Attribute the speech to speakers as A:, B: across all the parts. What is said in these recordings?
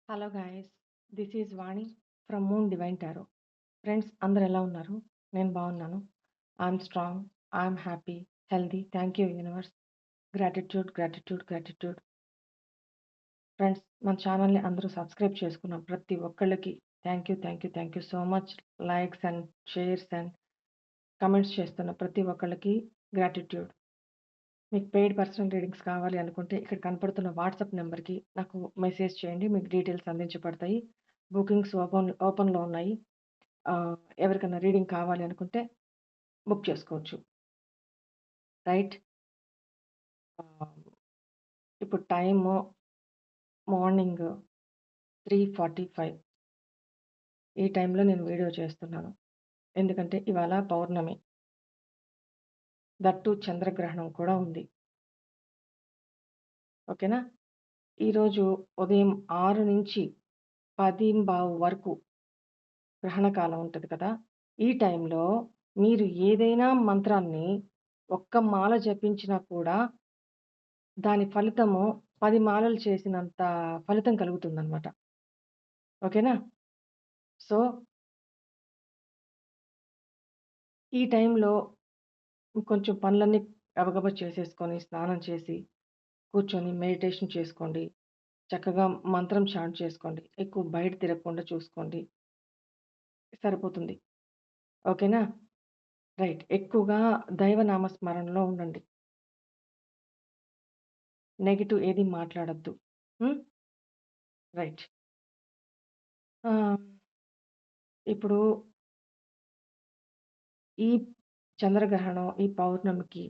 A: Hello guys, this is Vani from moon divine tarot. Friends అందరు ఎలా ఉన్నారు? నేను బాగున్నాను. I'm strong, I'm happy, healthy. Thank you universe. Gratitude gratitude gratitude. Friends, మన ఛానల్ని అందరూ సబ్స్క్రైబ్ చేసుకున్నాం ప్రతి ఒక్కళ్ళకి thank you so much. Likes and shares and comments చేస్తున్న ప్రతి ఒక్కళ్ళకి గ్రాటిట్యూడ్. మీకు పెయిడ్ పర్సనల్ రీడింగ్స్ కావాలి అనుకుంటే ఇక్కడ కనపడుతున్న వాట్సాప్ నెంబర్కి నాకు మెసేజ్ చేయండి. మీకు డీటెయిల్స్ అందించబడతాయి. బుకింగ్స్ ఓపెన్లో ఉన్నాయి. ఎవరికైనా రీడింగ్ కావాలి అనుకుంటే బుక్ చేసుకోవచ్చు. రైట్. ఇప్పుడు టైము మార్నింగ్ 3:45. ఈ టైంలో నేను వీడియో చేస్తున్నాను. ఎందుకంటే ఇవాళ పౌర్ణమి, దట్టు చంద్రగ్రహణం కూడా ఉంది. ఓకేనా. ఈరోజు ఉదయం 6 నుంచి 10:15 వరకు గ్రహణకాలం ఉంటుంది కదా. ఈ టైంలో మీరు ఏదైనా మంత్రాన్ని ఒక్క మాల జపించినా కూడా దాని ఫలితము 10 మాలలు చేసినంత ఫలితం కలుగుతుందనమాట. ఓకేనా. సో ఈ టైంలో కొంచెం పనులన్నీ గబగబా చేసేసుకొని స్నానం చేసి కూర్చొని మెడిటేషన్ చేసుకోండి. చక్కగా మంత్రం చాంట్ చేసుకోండి. ఎక్కువ బయట తిరగకుండా చూసుకోండి. సరిపోతుంది. ఓకేనా. రైట్. ఎక్కువగా దైవనామ స్మరణలో ఉండండి. నెగెటివ్ ఏది మాట్లాడొద్దు. రైట్. ఇప్పుడు ఈ చంద్రగ్రహణం, ఈ పౌర్ణమికి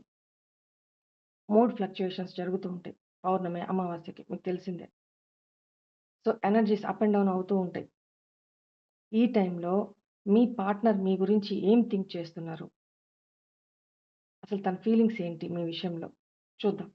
A: మూడ్ ఫ్లక్చుయేషన్స్ జరుగుతూ ఉంటాయి. పౌర్ణమి, అమావాస్యకి మీకు తెలిసిందే. So energies up and down అవుతూ ఉంటాయి. ఈ టైంలో మీ పార్ట్నర్ మీ గురించి ఏం థింక్ చేస్తున్నారు? అసలు తన ఫీలింగ్స్ ఏంటి మీ విషయంలో? చూద్దాం.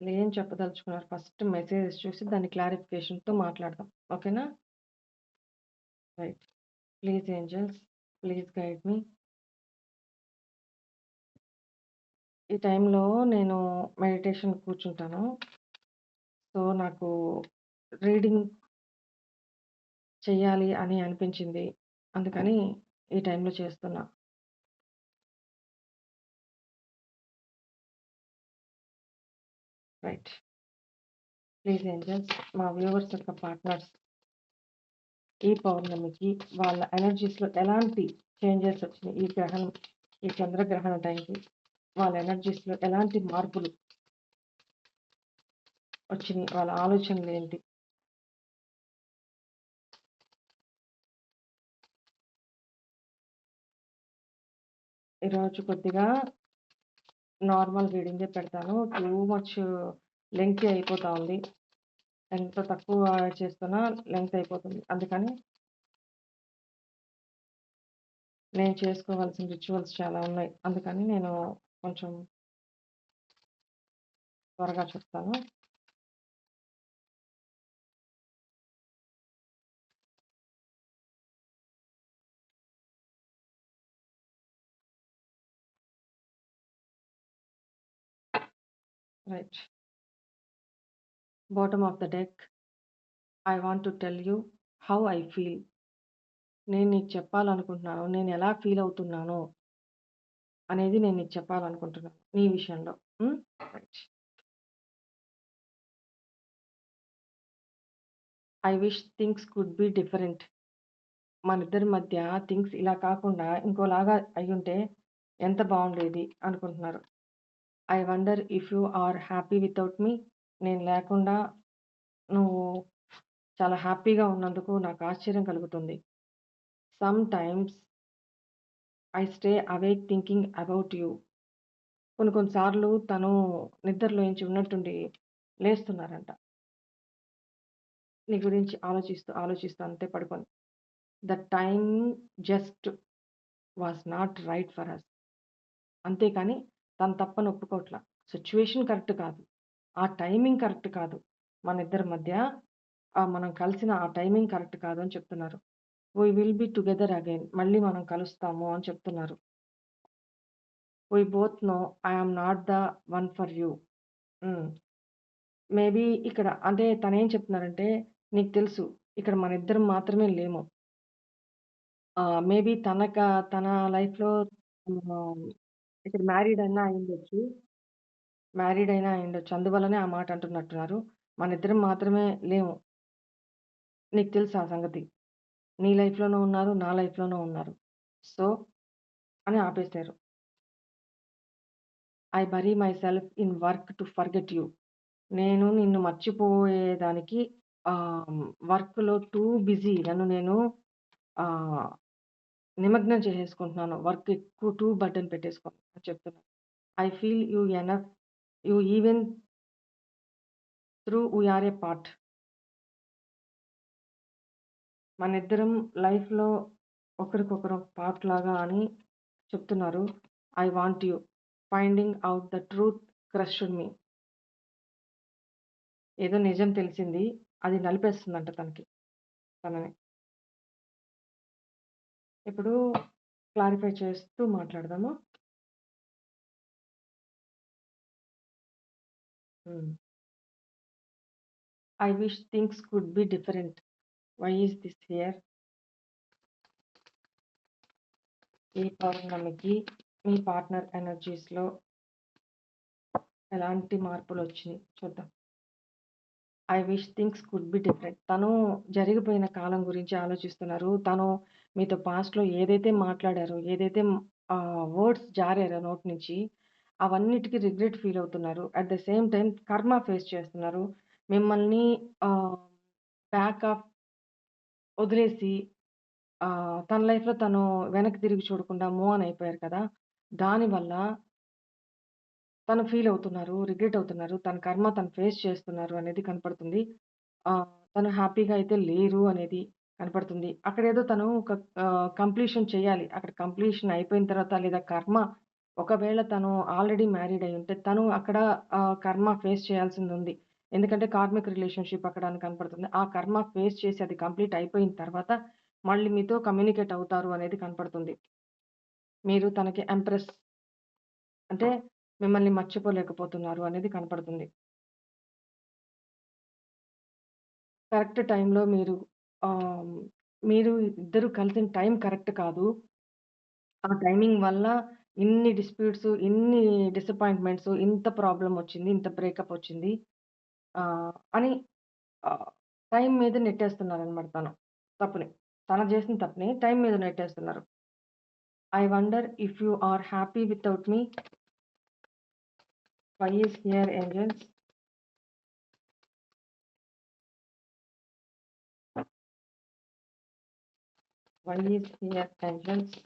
A: ఏం చెప్పదలుచుకున్నారు? ఫస్ట్ మెసేజెస్ చూసి దాని క్లారిఫికేషన్‌తో మాట్లాడదాం. ఓకేనా? Right. Please angels, please guide me. ఈ టైంలో నేను మెడిటేషన్ కూర్చుంటాను. సో నాకు రీడింగ్ చెయ్యాలి అని అనిపించింది. అందుకని ఈ టైంలో చేస్తున్నా. రైట్. ప్లీజ్ ఏంజెల్స్, మా వ్యూవర్స్ యొక్క పార్ట్నర్స్ ఈ పౌర్ణమికి వాళ్ళ ఎనర్జీస్‌లో ఎలాంటి చేంజెస్ వచ్చినాయి? ఈ గ్రహణం, ఈ చంద్రగ్రహణ టైంకి వాళ్ళ ఎనర్జీస్‌లో ఎలాంటి మార్పులు వచ్చినియి? వాళ్ళ ఆలోచనలేంటి? ఈరోజు కొద్దిగా నార్మల్ రీడింగే పెడతాను. టూ మచ్ లెంగ్తీ అయిపోతా ఉంది. ఎంత తక్కువ చేస్తున్నా లెంగ్త్ అయిపోతుంది. అందుకని నేను చేసుకోవాల్సిన రిచువల్స్ చాలా ఉన్నాయి. అందుకని నేను కొంచెం త్వరగా చెప్తాను. Right. Bottom of the deck. I want to tell you how I feel. నేను నీకు చెప్పాలనుకుంటున్నాను. నేను ఎలా ఫీల్ అవుతున్నానో అనేది నేను నీకు చెప్పాలనుకుంటున్నాను నీ విషయంలో. Right. I wish things could be different. మనిద్దరి మధ్య థింగ్స్ ఇలా కాకుండా ఇంకోలాగా అయ్యుంటే ఎంత బాగుండేది అనుకుంటున్నారు. I wonder if you are happy without me. నేను లేకుండా నువ్వు చాలా హ్యాపీగా ఉన్నందుకు నాకు ఆశ్చర్యం కలుగుతుంది. Sometimes I stay awake thinking about you. కొన్ని సార్లు తను నిద్రలోంచి ఉన్నట్టుండి లేస్తున్నారంట. నీ గురించి ఆలోచిస్తూ అంతే పడుకొని. The time just was not right for us. అంతేకాని తను తప్పని ఒప్పుకోవట్ల. సిట్యుయేషన్ కరెక్ట్ కాదు. ఆ టైమింగ్ కరెక్ట్ కాదు. మనిద్దరి మధ్య మనం కలిసిన ఆ టైమింగ్ కరెక్ట్ కాదు అని చెప్తున్నారు. We will be together again మళ్ళీ మనం కలుస్తాము అని చెప్తున్నారు. We both know I am not the one for you. Hmm. Maybe ఇక్కడ అంటే తనేం చెప్తున్నారంటే, నీకు తెలుసు ఇక్కడ మనిద్దరం మాత్రమే లేము. మేబీ తన లైఫ్‌లో ఆహ్, ఇక్కడ మ్యారీడ్ అయినా అయ్యుండొచ్చు. అందువల్లనే ఆ మాట అంటున్నట్టున్నారు. మనిద్దరం మాత్రమే లేము. నీకు తెలుసు ఆ సంగతి. నీ లైఫ్‌లోనూ ఉన్నారు. నా లైఫ్‌లోనూ ఉన్నారు. సో, అని ఆపేశారు. I bury myself in work to forget you. నేను నిన్ను మర్చిపోయేదానికి వర్క్‌లో టూ బిజీ నన్ను నేను ఆహ్, నిమగ్నం చేసేసుకుంటున్నాను. వర్క్ ఎక్కువ టూ బర్డెన్ పెట్టేసుకొని అని చెప్తున్నా. I feel you enough you even through we are a part. మనిద్దరం లైఫ్‌లో ఒకరికొకరం పార్ట్ లాగా అని చెప్తున్నారు. I want you. Finding out the truth crushed me. ఏదో నిజం తెలిసింది. అది నలిపేస్తుందంట తనని. ఇప్పుడు క్లారిఫై చేస్తూ మాట్లాడదామా? Hmm. I wish things could be different. Why is this here? ఈ పౌర్ణమికి మీ పార్ట్నర్ ఎనర్జీస్‌లో ఎలాంటి మార్పులొచ్చినియి చూద్దాం. I wish things could be different. తను జరిగిపోయిన కాలం గురించి ఆలోచిస్తున్నారు. తను మీతో పాస్ట్‌లో ఏదైతే మాట్లాడారో, ఏదైతే వర్డ్స్ జారారో నోటి నుంచి, అవన్నిటికి రిగ్రెట్ ఫీల్ అవుతున్నారు. అట్ ద సేమ్ టైమ్ కర్మ ఫేస్ చేస్తున్నారు. మిమ్మల్ని ఆహ్, బ్యాక్ ఆఫ్ వదిలేసి తన లైఫ్‌లో తను వెనక్కి తిరిగి చూడకుండా మూవ్ ఆన్ అయిపోయారు కదా! దానివల్ల తను ఫీల్ అవుతున్నారు. రిగ్రెట్ అవుతున్నారు. తన కర్మ తను ఫేస్ చేస్తున్నారు అనేది కనపడుతుంది. తను హ్యాపీగా అయితే లేరు అనేది కనపడుతుంది. అక్కడేదో తను ఒక కంప్లీషన్ చేయాలి. అక్కడ కంప్లీషన్ అయిపోయిన తర్వాత లేదా కర్మ ఒకవేళ తను ఆల్రెడీ మ్యారీడ్ అయ్యుంటే తను అక్కడ కర్మ ఫేస్ చేయాల్సిందుంది. ఎందుకంటే కార్మిక్ రిలేషన్‌షిప్ అక్కడ అని కనపడుతుంది. ఆ కర్మ ఫేస్ చేసి అది కంప్లీట్ అయిపోయిన తర్వాత మళ్ళీ మీతో కమ్యూనికేట్ అవుతారు అనేది కనపడుతుంది. మీరు తనకి ఎంప్రెస్ అంటే మిమ్మల్ని మర్చిపోలేకపోతున్నారు అనేది కనపడుతుంది. కరెక్ట్ టైంలో ఆహ్, మీరు ఇద్దరు కలిసిన టైం కరెక్ట్ కాదు. ఆ టైమింగ్ వల్ల ఇన్ని డిస్ప్యూట్స్, ఇన్ని డిసప్పాయింట్‌మెంట్స్, ఇంత ప్రాబ్లమొచ్చింది. ఇంత బ్రేకపొచ్చింది. అని ఆహ్, టైం మీద నెట్టేస్తున్నారనమాట తను. తప్పుని. తను చేసిన తప్పుని టైం మీద నెట్టేస్తున్నారు. I wonder if you are happy without me. Why is here angels? Why is here angels?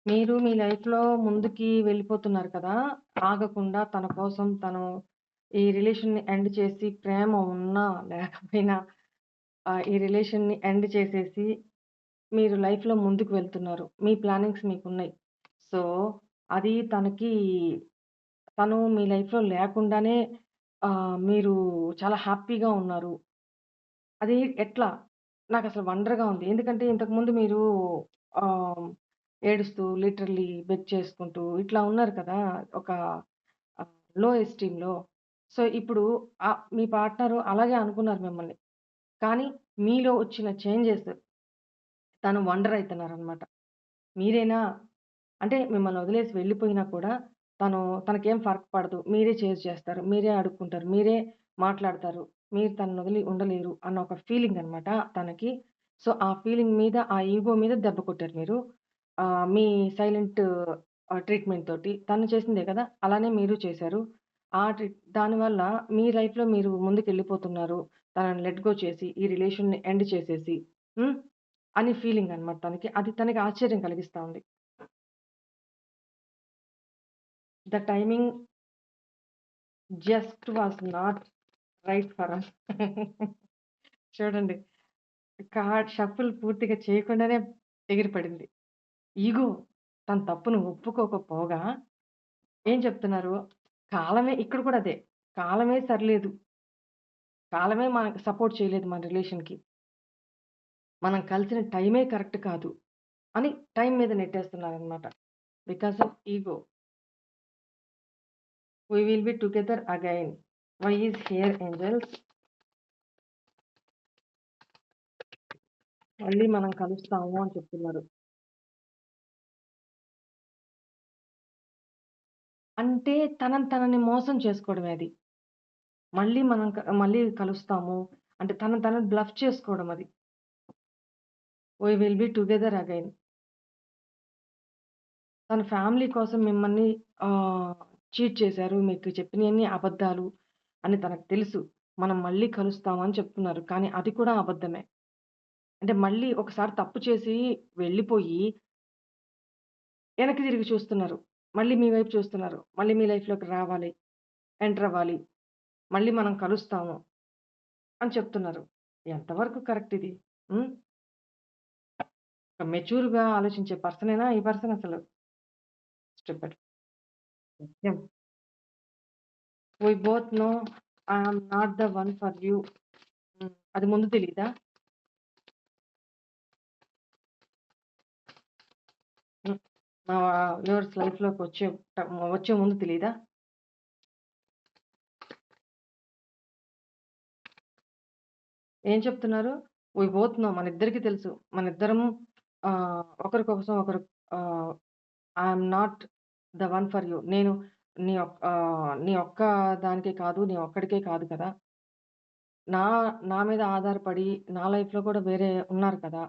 A: మీరు మీ లైఫ్‌లో ముందుకి వెళ్ళిపోతున్నారు కదా! ఆగకుండా తన కోసం తను ఈ రిలేషన్‌ని ఎండ్ చేసి ప్రేమ ఉన్నా లేకపోయినా ఈ రిలేషన్‌ని ఎండ్ చేసేసి మీరు లైఫ్‌లో ముందుకు వెళ్తున్నారు. మీ ప్లానింగ్స్ మీకున్నాయి. సో, అది తను మీ లైఫ్‌లో లేకుండానే మీరు చాలా హ్యాపీగా ఉన్నారు. అది ఎట్లా? నాకసలు వండర్‌గా ఉంది. ఎందుకంటే ఇంతకుముందు మీరు ఆహ్, ఏడుస్తూ లిటరల్లీ బెగ్ చేసుకుంటూ ఇట్లా ఉన్నారు కదా! ఒక ఆహ్, లో ఎస్టీమ్‌లో. సో, ఇప్పుడు మీ పార్ట్నరు అలాగే అనుకున్నారు మిమ్మల్ని. కానీ మీలో వచ్చిన చేంజెస్ తను వండర్ అయితున్నారనమాట. మీరేనా అంటే మిమ్మల్ని వదిలేసి వెళ్ళిపోయినా కూడా తనకేం ఫరక్ పడదు. మీరే చేజ్ చేస్తారు. మీరే అడుక్కుంటారు. మీరే మాట్లాడతారు. మీరు తననొదిలి ఉండలేరు అన్న ఒక ఫీలింగ్ అనమాట తనకి. సో, ఆ ఫీలింగ్ మీద, ఆ ఇగో మీద దెబ్బ కొట్టారు మీరు. మీ సైలెంట్ ట్రీట్‌మెంట్ తోటి. తను చేసిందే కదా! అలానే మీరు చేశారు. దానివల్ల మీ లైఫ్‌లో మీరు ముందుకెళ్ళిపోతున్నారు. తనని లెట్ గో చేసి, ఈ రిలేషన్‌ని ఎండ్ చేసేసి. హ్మ్. అని ఫీలింగ్ అనమాట తనకి. అది తనకి ఆశ్చర్యం కలిగిస్తా ఉంది. The timing just was not right for us. చూడండి. షఫుల్ పూర్తిగా చేయకుండానే ఎగిరిపడింది. ఇగో తన తప్పును ఒప్పుకోకపోగా ఏం చెప్తున్నారు? కాలమే ఇక్కడ కూడా అదే. కాలమే సరిలేదు. కాలమే మనకు సపోర్ట్ చేయలేదు మన రిలేషన్‌కి. మనం కలిసిన టైమే కరెక్ట్ కాదు అని టైం మీద నెట్టేస్తున్నారనమాట. Because of ego. We will be together again. Why is here angels? మళ్ళీ మనం కలుస్తాము అని చెప్తున్నారు. అంటే తనని మోసం చేసుకోవడమే అది. మళ్ళీ కలుస్తాము అంటే తనని బ్లఫ్ చేసుకోవడం అది. We will be together again. తన ఫ్యామిలీ కోసం మిమ్మల్ని ఆహ్, చీట్ చేశారు. మీకు చెప్పినయన్నీ అబద్ధాలు అని తనకు తెలుసు. మనం మళ్ళీ కలుస్తాము అని చెప్తున్నారు. కానీ అది కూడా అబద్ధమే. అంటే మళ్ళీ ఒకసారి తప్పు చేసి వెళ్ళిపోయి వెనక్కి తిరిగి చూస్తున్నారు. మళ్ళీ మీ వైపు చూస్తున్నారు. మళ్ళీ మీ లైఫ్‌లోకి రావాలి, ఎంటర్ అవ్వాలి. మళ్ళీ మనం కలుస్తాము అని చెప్తున్నారు. ఎంతవరకు కరెక్ట్ ఇది? హ్మ్. ఒక మెచ్యూర్‌గా ఆలోచించే పర్సనేనా ఈ పర్సన్ అసలు? స్టూపిడ్. సత్యం. We both know I am not the one for you. అది ముందు తెలీదా? హ్మ్. మా యూనివర్స్ లైఫ్‌లోకి వచ్చే ముందు తెలీదా? ఏం చెప్తున్నారు? వి బోత్ నో మనిద్దరికీ తెలుసు. మనిద్దరం ఒకరి కోసం ఒకరు ఆహ్, I am not the one for you. నేను నీ ఒక్క దానికే కాదు, నీ ఒక్కడికే కాదు కదా! నా నా మీద ఆధారపడి నా లైఫ్‌లో కూడా వేరే ఉన్నారు కదా!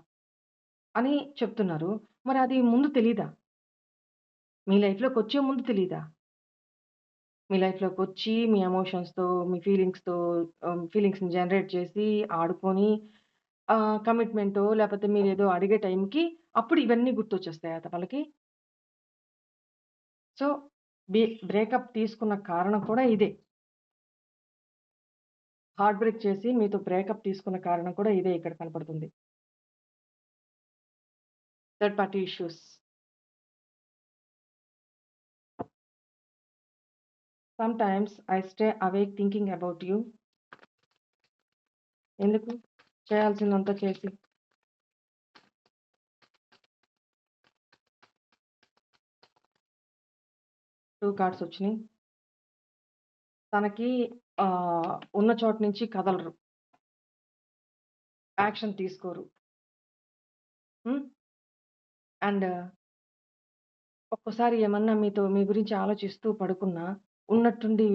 A: అని చెప్తున్నారు. మరి అది ముందు తెలీదా? మీ లైఫ్‌లోకొచ్చే ముందు తెలీదా? మీ లైఫ్‌లోకొచ్చి మీ ఎమోషన్స్‌తో, మీ ఫీలింగ్స్‌ని జనరేట్ చేసి, ఆడుకొని కమిట్మెంటో లేపోతే మీరేదో అడిగే టైంకి అప్పుడు ఇవన్నీ గుర్తొచ్చేస్తాయా వాళ్ళకి? సో, బ్రేకప్ తీసుకున్న కారణం కూడా ఇదే. హార్ట్ బ్రేక్ చేసి మీతో బ్రేకప్ తీసుకున్న కారణం కూడా ఇదే ఇక్కడ కనపడుతుంది. Third party issues. Sometimes I stay awake thinking about you. ఎందుకు? చేయాల్సిందంతా చేసి 2 కార్డ్స్ వచ్చినియి. తనకి ఉన్న చోటు నుంచి కదలరు. యాక్షన్ తీసుకోరు. హ్మ్. అండ్ ఒక్కోసారి ఏమన్నా మీ గురించి ఆలోచిస్తూ పడుకున్నా, ఉన్నట్టుండి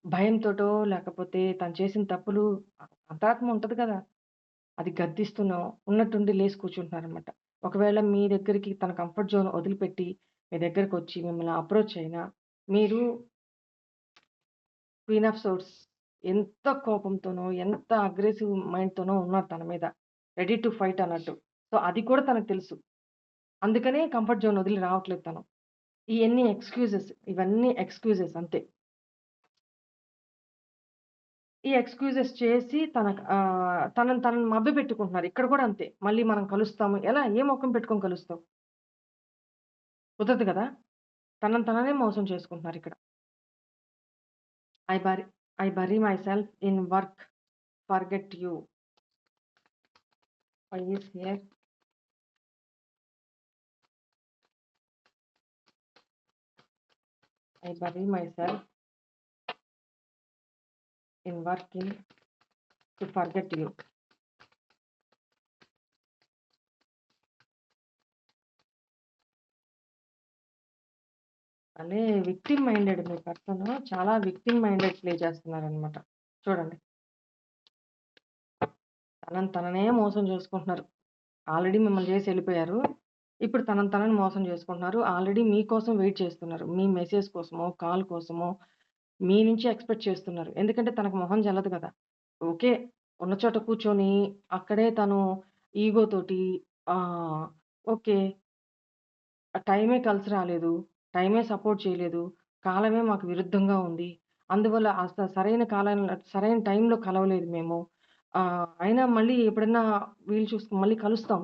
A: భయంతోటో, లేకపోతే తను చేసిన తప్పులు అంతరాత్మ ఉంటది కదా! అది గద్దిస్తూనో, ఉన్నట్టుండి లేసి కూర్చుంటున్నారనమాట. ఒకవేళ మీ దగ్గరికి తన కంఫర్ట్ జోన్ వదిలిపెట్టి, మీ దగ్గరకొచ్చి మిమ్మల్ని అప్రోచ్ అయినా, మీరు క్వీన్ ఆఫ్ సోర్డ్స్ ఎంత కోపంతోనో, ఎంత అగ్రెసివ్ మైండ్‌తోనో ఉన్నారు తన మీద. రెడీ టు ఫైట్ అన్నట్టు. సో, అది కూడా తనకు తెలుసు. అందుకనే కంఫర్ట్ జోన్ వదిలి రావట్లేదు తను. ఇవన్నీ ఎక్స్‌క్యూజెస్ అంతే. ఈ ఎక్స్‌క్యూజెస్ చేసి తనని మభ్యపెట్టుకుంటున్నారు. ఇక్కడ కూడా అంతే. మళ్ళీ మనం కలుస్తాము. ఎలా? ఏ మొఖం పెట్టుకొని కలుస్తావు? కుదరదు కదా! తననే మోసం చేసుకుంటున్నారిక్కడ. I bury I bury myself in work forget you. Why is here? I bury myself in working to forget you. అంటే విక్టిమ్ మైండెడ్ మీ పర్సను. చాలా విక్టిమ్ మైండెడ్ ప్లే చేస్తున్నారనమాట. చూడండి. తననే మోసం చేసుకుంటున్నారు. ఆల్రెడీ మిమ్మల్ని చేసి ఎళ్ళిపోయారు. ఇప్పుడు తనని మోసం చేసుకుంటున్నారు. ఆల్రెడీ మీకోసం వెయిట్ చేస్తున్నారు. మీ మెసేజ్ కోసమో, కాల్ కోసమో మీ నుంచి ఎక్స్‌పెక్ట్ చేస్తున్నారు. ఎందుకంటే తనకు మొహం చెల్లదు కదా! ఓకే. ఉన్న చోట కూర్చొని అక్కడే తను ఈగోతోటి ఆహ్, ఓకే. టైమే కలిసి రాలేదు. టైమే సపోర్ట్ చేయలేదు. కాలమే మాకు విరుద్ధంగా ఉంది. అందువల్ల సరైన టైంలో కలవలేదు మేము. అయినా మళ్ళీ ఎప్పుడన్నా వీలు చూసుకొని మళ్ళీ కలుస్తాం.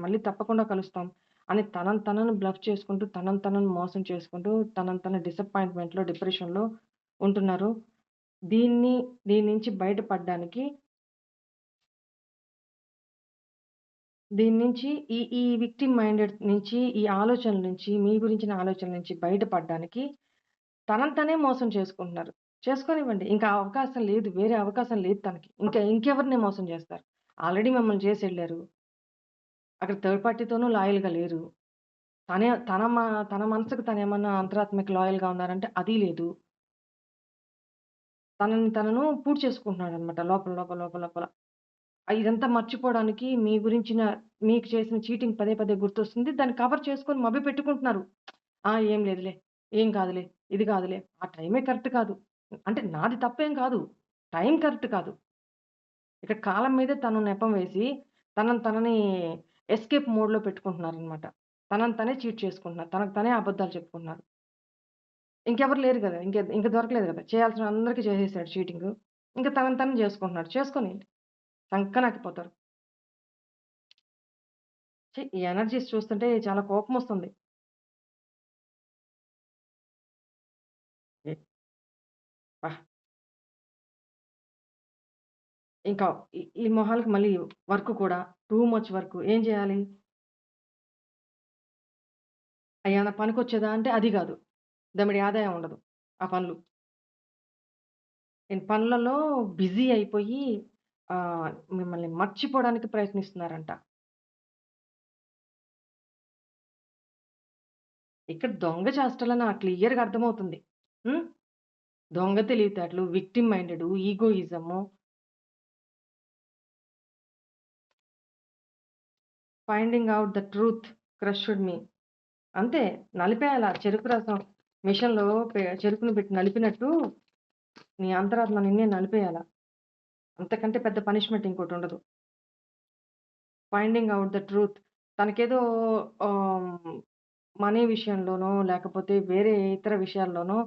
A: మళ్ళీ తప్పకుండా కలుస్తాం అని తనని బ్లఫ్ చేసుకుంటూ, తనని మోసం చేసుకుంటూ, తనని తను డిసప్పాయింట్‌మెంట్‌లో, డిప్రెషన్‌లో ఉంటున్నారు. దీన్ని దీని నుంచి బయటపడడానికి దీని నుంచి ఈ విక్టిమ్ మైండెడ్ నుంచి, ఈ ఆలోచనల నుంచి, మీ గురించిన ఆలోచనల నుంచి బయటపడడానికి తనని తనే మోసం చేసుకుంటున్నారు. చేసుకోనివ్వండి. ఇంకా అవకాశం లేదు. వేరే అవకాశం లేదు తనకి. ఇంకెవరిని మోసం జేస్తారు? ఆల్రెడీ మిమ్మల్ని జేసెళ్లారు. అక్కడ థర్డ్ పార్టీతోనూ లాయల్‌గా లేరు. తనే తన మ తన మనసుకు తనేమన్నా అంతరాత్మకి లాయల్‌గా ఉన్నారంటే అది లేదు. తనని తనను పూడ్చి చేసుకుంటున్నాడనమాట లోపల, లోపల, లోపల, లోపల. ఇదంతా మర్చిపోవడానికి మీ గురించిన మీకు చేసిన చీటింగ్ పదే పదే గుర్తొస్తుంది. దాన్ని కవర్ చేసుకొని మభ్యపెట్టుకుంటున్నారు. ఏం లేదులే, ఏం కాదులే, ఇది కాదులే, ఆ టైమే కరెక్ట్ కాదు. అంటే నాది తప్పేం కాదు. టైం కరెక్ట్ కాదు. ఇక్కడ కాలం మీదే తను నెపం వేసి, తనని ఎస్కేప్ మోడ్‌లో పెట్టుకుంటున్నారనమాట. తనని తనే చీట్ చేసుకుంటున్నారు. తనకు తనే అబద్ధాలు చెప్పుకుంటున్నారు. ఇంకెవరు లేరు గదా! ఇంక దొరకలేదు గదా! చేయాల్సిన అందరికి చేసేసాడు చీటింగు. ఇంక తనని తను జేసుకుంటున్నాడు. చేసుకోనియండి. సంకనాకిపోతారు. ఈ ఎనర్జీస్ చూస్తుంటే చాలా కోపమొస్తుంది. అబ్బా! ఇంకా ఈ మొహాలకి మళ్ళీ వర్క్ కూడా టూ మచ్ వర్క్. ఏం జేయాలి? అయేమన్నా పనికొచ్చేదా అంటే అది గాదు. దమ్మిడి ఆదాయం ఉండదు. ఆ పనులు. నేను పనులలో బిజీ అయిపోయి మిమ్మల్ని మర్చిపోవడానికి ప్రయత్నిస్తున్నారంట. ఇక్కడ దొంగ చేష్టలని క్లియర్‌గా అర్థమవుతుంది. హ్మ్. దొంగ తెలివితేటలు, victim minded, egoism, finding out the truth crushed me. అంతే. నలిపేయాల చెరుకు రసం మిషన్‌లో చెరుకుని పెట్టి నలిపినట్టు నీ అంతరాత్మ నిన్నే నలిపేయాల. అంతకంటే పెద్ద పనిష్మెంట్ ఇంకోటుండదు. Finding out the truth. తనకేదో ఆహ్, మనీ విషయంలోనో, లేకపోతే వేరే ఇతర విషయాల్లోనో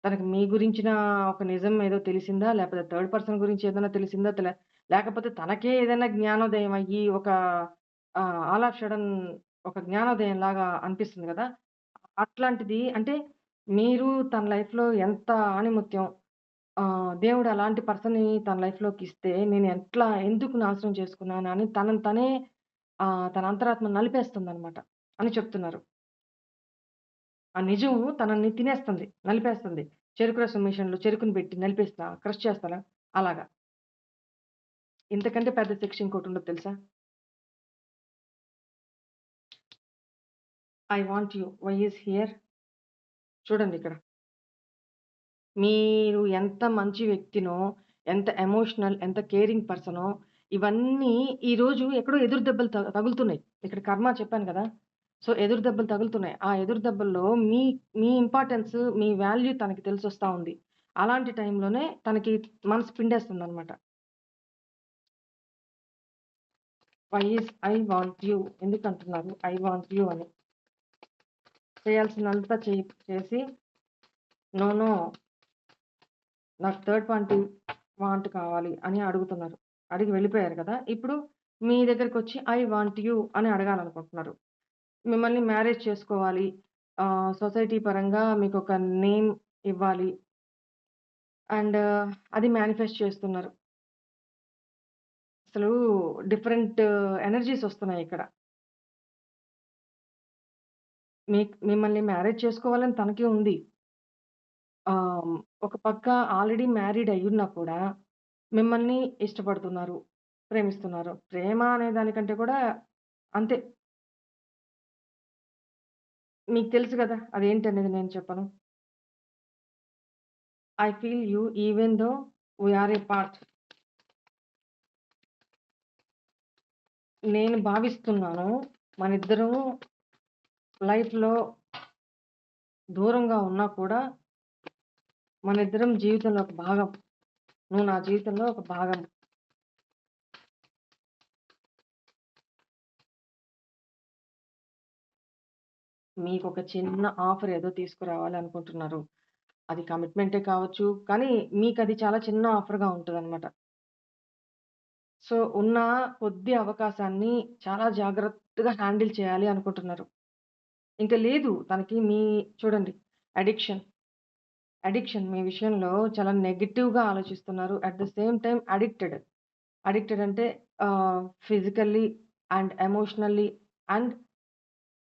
A: తనకి మీ గురించిన ఒక నిజం ఏదో తెలిసిందా? లేకపోతే థర్డ్ పర్సన్ గురించి ఏదైనా తెలిసిందా? లేకపోతే తనకే ఏదైనా జ్ఞానోదయం అయ్యి ఒక ఆల్ ఆఫ్ సడెన్ ఒక జ్ఞానోదయంలాగా అనిపిస్తుంది గదా! అట్లాంటిది అంటే మీరు తన లైఫ్‌లో ఎంత ఆణిముత్యం దేవుడు అలాంటి పర్సన్‌ని తన లైఫ్‌లోకిస్తే నేను ఎందుకు నాశనం చేసుకున్నానని తనని తనే తన అంతరాత్మ నలిపేస్తుందనమాట అని చెప్తున్నారు. ఆ నిజం తనని తినేస్తుంది. నలిపేస్తుంది. చెరుకు రసం మిషన్‌లో చెరుకుని పెట్టి నలిపేస్తా, క్రష్ చేస్తాలా అలాగా. ఇంతకంటే పెద్ద శిక్ష ఇంకోటుండదు తెలుసా? I want you. Why is here? చూడండిక్కడ. మీరు ఎంత మంచి వ్యక్తినో, ఎంత ఎమోషనల్, ఎంత కేరింగ్ పర్సనో ఇవన్నీ ఈరోజు ఎక్కడో ఎదురు దెబ్బలు తగులుతున్నాయి. ఇక్కడ కర్మ చెప్పాను గదా! సో, ఎదురు దెబ్బలు తగులుతున్నాయి. ఆ ఎదురు దెబ్బల్లో మీ మీ ఇంపార్టెన్స్, మీ వాల్యూ తనకి తెలిసొస్తా ఉంది. అలాంటి టైంలోనే తనకి మనసు పిండేస్తుందనమాట. Why is I want you ఎందుకంటున్నారు ఐ వాంట్ యూ అని. చేయాల్సిందంతా చేసి నో, నో నాకు థర్డ్ పార్టీ వాంట్ కావాలి అని అడుగుతున్నారు. అడిగి వెళ్ళిపోయారు కదా! ఇప్పుడు మీ దగ్గరకొచ్చి ఐ వాంట్ యూ అని అడగాలనుకుంటున్నారు. మిమ్మల్ని మ్యారేజ్ చేసుకోవాలి. సొసైటీ పరంగా మీకొక నేమ్ ఇవ్వాలి. అండ్ అది మేనిఫెస్ట్ చేస్తున్నారు. అసలు డిఫరెంట్ ఎనర్జీస్ ఒస్తున్నాయిక్కడ. మిమ్మల్ని మ్యారేజ్ చేసుకోవాలని తనకి ఉంది. ఆహ్, ఒక పక్క ఆల్రెడీ మ్యారీడ్ అయ్యున్నా కూడా మిమ్మల్ని ఇష్టపడుతున్నారు. ప్రేమిస్తున్నారు. ప్రేమ అనే దానికంటే కూడా అంతే. మీకు తెలుసు గదా! అదేంటనేది నేను చెప్పను. I feel you even though we are a part. నేను భావిస్తున్నాను మనిద్దరం లైఫ్‌లో దూరంగా ఉన్నా కూడా మనిద్దరం జీవితంలో ఒక భాగం. నువ్వు నా జీవితంలో ఒక భాగం. మీకొక చిన్న ఆఫర్ ఏదో తీసుకురావాలి అనుకుంటున్నారు. అది కమిట్మెంటే కావచ్చు. కానీ మీకది చాలా చిన్న ఆఫర్‌గా ఉంటదనమాట. సో, ఉన్న కొద్ది అవకాశాన్ని చాలా జాగ్రత్తగా హ్యాండిల్ చేయాలి అనుకుంటున్నారు. ఇంక లేదు తనకి చూడండి అడిక్షన్. అడిక్షన్ మీ విషయంలో చాలా నెగెటివ్‌గా ఆలోచిస్తున్నారు. At the same time addicted. Addicted అంటే ఫిజికల్లీ అండ్ ఎమోషనల్లీ అండ్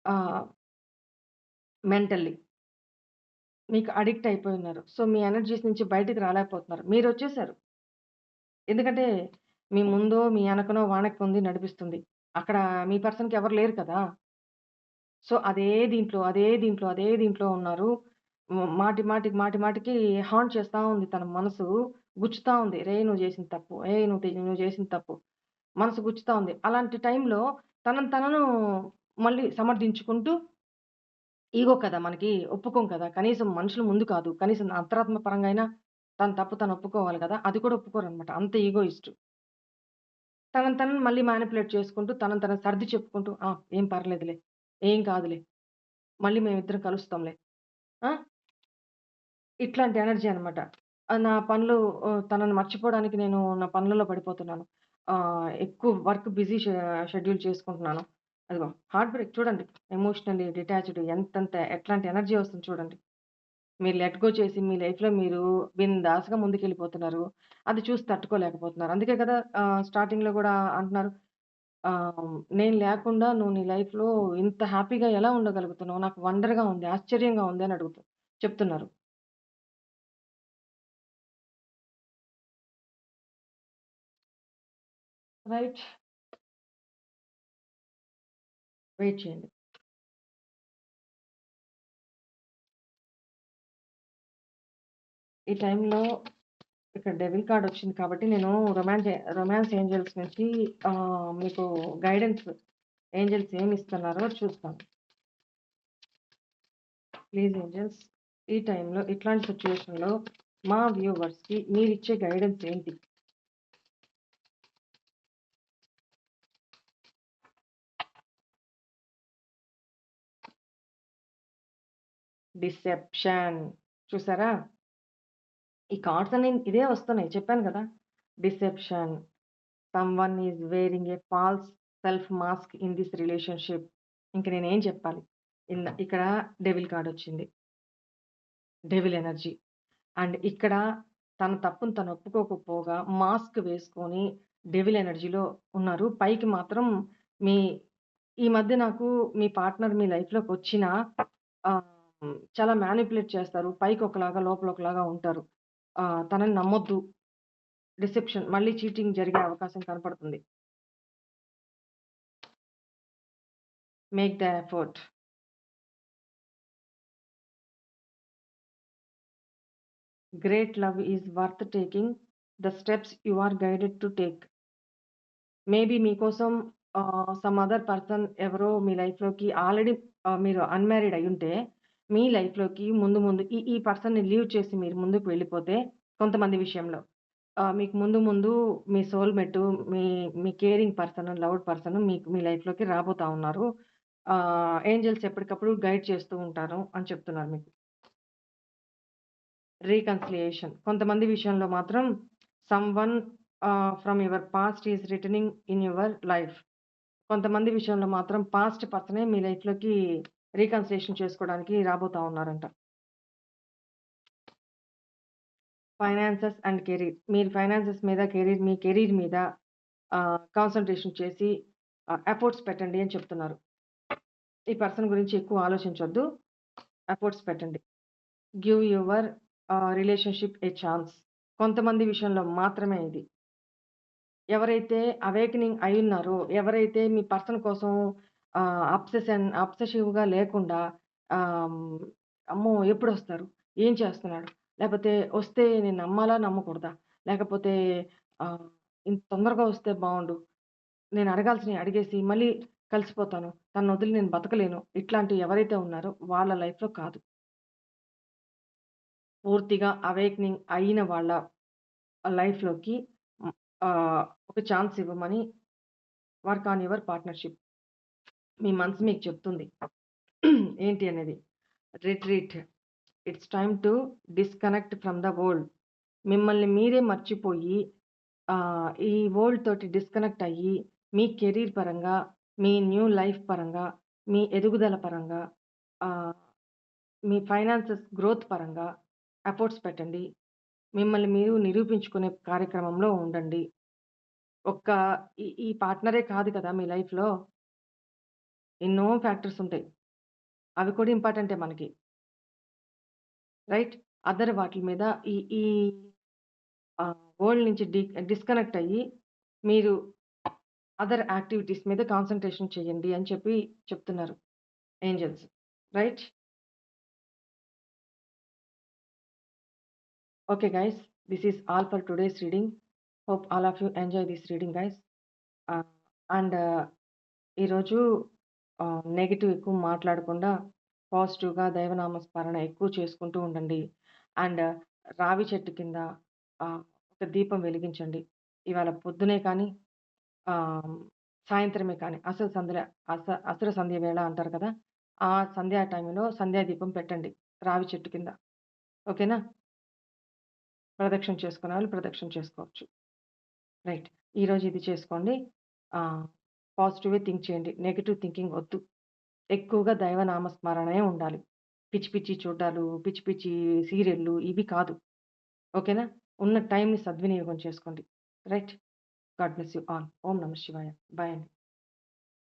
A: ఆహ్, మెంటల్లీ మీకు అడిక్ట్ అయిపోయున్నారు. సో, మీ ఎనర్జీస్ నుంచి బయటికి రాలేకపోతున్నారు. మీరొచ్చేసారు. ఎందుకంటే, మీ ముందో, మీ ఎనకనో వానెక్కుంది నడిపిస్తుంది. అక్కడ మీ పర్సన్‌కి ఎవరు లేరు కదా! సో, అదే దీంట్లో ఉన్నారు. మాటికి హాంట్ చేస్తా ఉంది తన మనసు. గుచ్చుతా ఉంది. "రేయ్! నువ్వు జేసింది తప్పు. ఏయ్! నువ్వు చేసింది తప్పు." మనసు గుచ్చుతా ఉంది. అలాంటి టైంలో తనను మళ్ళీ సమర్థించుకుంటూ ఈగో కదా మనకి. ఒప్పుకోం కదా! కనీసం మనుషుల ముందు కాదు. కనీసం అంతరాత్మ పరంగా అయినా తన తప్పు తను ఒప్పుకోవాలి కదా! అది కూడా ఒప్పుకోరనమాట. అంత ఈగోయిస్ట్. తనను మళ్ళీ మానిప్యులేట్ చేసుకుంటూ, తనను సర్ది చెప్పుకుంటూ, "ఆ! ఏం పర్లేదులే. ఏం కాదులే. మళ్ళీ మేమిద్దరం కలుస్తాంలే." ఆ! ఇట్లాంటి ఎనర్జీ అనమాట. నా పనులు తనని మర్చిపోవడానికి నేను నా పనులలో పడిపోతున్నాను. ఎక్కువ వర్క్ బిజీ షెడ్యూల్ చేసుకుంటున్నాను. అదిగో హార్ట్ బ్రేక్ చూడండి. ఎమోషనల్లీ డిటాచ్డ్ ఎట్లాంటి ఎనర్జీ వస్తుంది చూడండి. మీరు లెట్ గో చేసి మీ లైఫ్‌లో మీరు బిందాస్‌గా ముందుకెళ్ళిపోతున్నారు. అది చూసి తట్టుకోలేకపోతున్నారు. అందుకే కదా స్టార్టింగ్‌లో గూడా అంటున్నారు. నేను లేకుండా నువ్వు నీ లైఫ్‌లో ఇంత హ్యాపీగా ఎలా ఉండగలుగుతున్నావు? నాకు వండర్‌గా ఉంది. ఆశ్చర్యంగా ఉంది అని చెప్తున్నారు. రైట్. వెయిట్ చేయండి. ఈ టైంలో ఇక్కడ డెవిల్ కార్డ్ వచ్చింది కాబట్టి నేను రొమాన్స్ ఏంజెల్స్ నుంచి మీకు గైడెన్స్ ఏంజెల్స్ ఏమిస్తున్నారో చూస్తాను. ప్లీజ్ ఏంజెల్స్ ఈ టైంలో ఇట్లాంటి సిట్యుయేషన్‌లో మా వ్యూవర్స్‌కి మీరిచ్చే గైడెన్స్ ఏంటి? డిసెప్షన్ చూసారా? ఈ కార్డ్స్ అన్ని ఇదే వస్తున్నాయి. చెప్పాను గదా! Deception. Someone is wearing a false self mask in this relationship. ఇంక నేనేం చెప్పాలి? ఇక్కడ డెవిల్ కార్డొచ్చింది. Devil energy. అండ్ ఇక్కడ తన తప్పును తను ఒప్పుకోకపోగా మాస్క్ వేసుకొని డెవిల్ ఎనర్జీలో ఉన్నారు. పైకి మాత్రం మీ ఈ మధ్య నాకు మీ పార్ట్నర్ మీ లైఫ్‌లోకొచ్చినా ఆహ్, చాలా మ్యానిప్యులేట్ చేస్తారు. పైకి ఒకలాగా, లోపల ఒకలాగా ఉంటారు. తనని నమ్మొద్దు. డిసెప్షన్ మళ్ళీ చీటింగ్ జరిగే అవకాశం కనపడుతుంది. Make the effort. Great love is worth taking the steps you are guided to take. Maybe మీకోసం సమ్ అదర్ పర్సన్ ఎవరో మీ లైఫ్‌లోకి ఆల్రెడీ మీరు అన్‌మ్యారీడ్ అయ్యుంటే, మీ లైఫ్‌లోకి ముందు ముందు ఈ ఈ పర్సన్‌ని లీవ్ చేసి మీరు ముందుకు వెళ్ళిపోతే కొంతమంది విషయంలో మీకు ముందు ముందు మీ సోల్‌మేట్ మీ మీ కేరింగ్ పర్సన్, లవ్డ్ పర్సన్ మీకు మీ లైఫ్‌లోకి రాబోతా ఉన్నారు. ఏంజెల్స్ ఎప్పటికప్పుడు గైడ్ చేస్తూ ఉంటారు అని చెప్తున్నారు మీకు. రీకన్సిలియేషన్. కొంతమంది విషయంలో మాత్రం someone from your past is returning in your life. కొంతమంది విషయంలో మాత్రం పాస్ట్ పర్సనే మీ లైఫ్‌లోకి రీకన్సిలియేషన్ చేసుకోవడానికి రాబోతా ఉన్నారంట. Finances and career. మీరు ఫైనాన్సెస్ మీద మీ కెరీర్ మీద కాన్సంట్రేషన్ చేసి ఎఫర్ట్స్ పెట్టండి అని చెప్తున్నారు. ఈ పర్సన్ గురించి ఎక్కువ ఆలోచించొద్దు. ఎఫర్ట్స్ పెట్టండి. Give your relationship a chance. కొంతమంది విషయంలో మాత్రమే ఇది. ఎవరైతే అవేకెనింగ్ అయ్యున్నారో, ఎవరైతే మీ పర్సన్ కోసం అబ్సెసివ్‌గా లేకుండా హ్మ్, అమ్మో! ఎప్పుడొస్తారు? ఏం చేస్తున్నాడు? లేపోతే వస్తే నేను నమ్మాలా? నమ్మకూడదా? లేకపోతే ఆహ్, ఇంత తొందరగా వస్తే బావుండు. నేను అడగాల్సినయి అడిగేసి మళ్ళీ కలిసిపోతాను. తననొదిలి నేను బతకలేను. ఇట్లాంటివి ఎవరైతే ఉన్నారో వాళ్ళ లైఫ్‌లో కాదు. పూర్తిగా అవేకెనింగ్ అయిన వాళ్ళ లైఫ్‌లోకి హ్మ్, ఒక ఛాన్స్ ఇవ్వమని వర్క్ ఆన్ యువర్ పార్ట్నర్‌షిప్. మీ మనసు మీకు చెప్తుంది. ఏంటి అనేది. Retreat. It's time to disconnect from the world. మిమ్మల్ని మీరే మర్చిపోయి ఈ వరల్డ్ తోటి డిస్కనెక్ట్ అయ్యి, మీ కెరీర్ పరంగా, మీ న్యూ లైఫ్ పరంగా, మీ ఎదుగుదల పరంగా, ఆహ్, మీ ఫైనాన్సెస్ గ్రోత్ పరంగా ఎఫర్ట్స్ పెట్టండి. మిమ్మల్ని మీరు నిరూపించుకునే కార్యక్రమంలో ఉండండి. ఒక్క ఈ పార్ట్నరే కాదు కదా మీ లైఫ్‌లో. ఎన్నో ఫ్యాక్టర్స్ ఉంటాయి. అవి కూడా ఇంపార్టెంటే మనకి. రైట్? అదర్ వాటిల మీద ఈ ఈ వరల్డ్ నుంచి డిస్కనెక్ట్ అయ్యి, మీరు అదర్ యాక్టివిటీస్ మీద కాన్సంట్రేషన్ చేయండి అని చెప్తున్నారు angels. Right? Okay guys. This is all for today's reading. Hope all of you enjoy this reading guys. And ఈరోజు నెగెటివ్ ఎక్కువ మాట్లాడకుండా పాజిటివ్‌గా దైవనామ స్మరణ ఎక్కువ చేసుకుంటూ ఉండండి. అండ్ రావి చెట్టు కింద ఒక దీపం వెలిగించండి. ఇవాళ పొద్దునే కానీ, ఆహ్, సాయంత్రమే కానీ అసుర సంధ్య వేళ అంటారు కదా! ఆ సంధ్యా టైంలో సంధ్యా దీపం పెట్టండి రావి చెట్టు కింద. ఓకేనా? ప్రదక్షిణ చేసుకునేవాళ్ళు ప్రదక్షిణ చేసుకోవచ్చు. రైట్. ఈరోజు ఇది చేసుకోండి. ఆహ్, పాజిటివే థింక్ చేయండి. నెగెటివ్ థింకింగ్ వద్దు. ఎక్కువగా దైవనామ స్మరణే ఉండాలి. పిచ్చి పిచ్చి చూడ్డాలు, పిచ్చి పిచ్చి సీరియల్‌లు ఇవి కాదు. ఓకేనా? ఉన్న టైంని సద్వినియోగం చేసుకోండి. Right? God bless you all. ఓం నమః శివాయ. బై అండి.